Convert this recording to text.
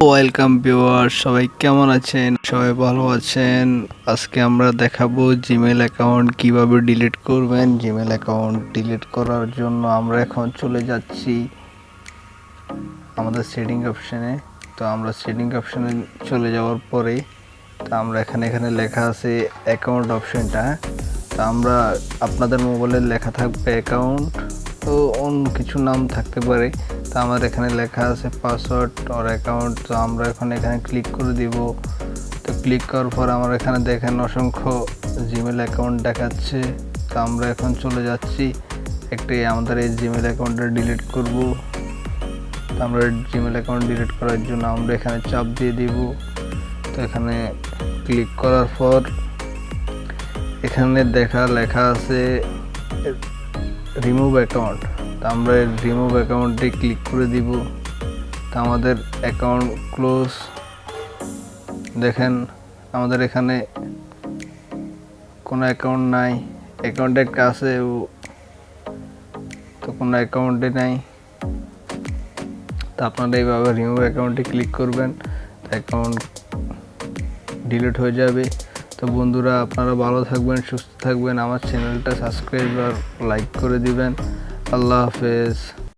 Welcome viewer, সবাই কেমন আছেন? সবাই ভালো আছেন? আজকে আমরা দেখাবো জিমেল অ্যাকাউন্ট কিভাবে ডিলিট করবেন। জিমেল অ্যাকাউন্ট ডিলিট করার জন্য আমরা এখন চলে যাচ্ছি আমাদের সেটিং অপশানে। তো আমরা সেটিং অপশানে চলে যাওয়ার পরে তো আমরা এখানে লেখা আছে অ্যাকাউন্ট অপশানটা। তো আমরা আপনাদের মোবাইলে লেখা থাকবে অ্যাকাউন্ট, তো অন্য কিছু নাম থাকতে পারে। তো আমার এখানে লেখা আছে পাসওয়ার্ড অর অ্যাকাউন্ট। তো আমরা এখানে ক্লিক করে দিব। তো ক্লিক করার পর আমার এখানে দেখেন অসংখ্য জিমেল অ্যাকাউন্ট দেখাচ্ছে। তো আমরা এখন চলে যাচ্ছি আমাদের এই জিমেল অ্যাকাউন্টটা ডিলিট করব। তো আমরা জিমেল অ্যাকাউন্ট ডিলিট করার জন্য আমরা এখানে চাপ দিয়ে দিব। তো এখানে ক্লিক করার পর এখানে লেখা আছে রিমুভ অ্যাকাউন্ট। তো আমরা রিমুভ অ্যাকাউন্টে ক্লিক করে দিব। তো আমাদের অ্যাকাউন্ট ক্লোজ। দেখেন আমাদের এখানে কোনো অ্যাকাউন্ট নাই, অ্যাকাউন্ট একটা আছে তো কোনো অ্যাকাউন্টে নাই। তো আপনারা এইভাবে রিমুভ অ্যাকাউন্টে ক্লিক করবেন, অ্যাকাউন্ট ডিলিট হয়ে যাবে। তো বন্ধুরা, আপনারা ভালো থাকবেন, সুস্থ থাকবেন, আমার চ্যানেলটা সাবস্ক্রাইব আর লাইক করে দিবেন। আল্লাহ হাফেজ।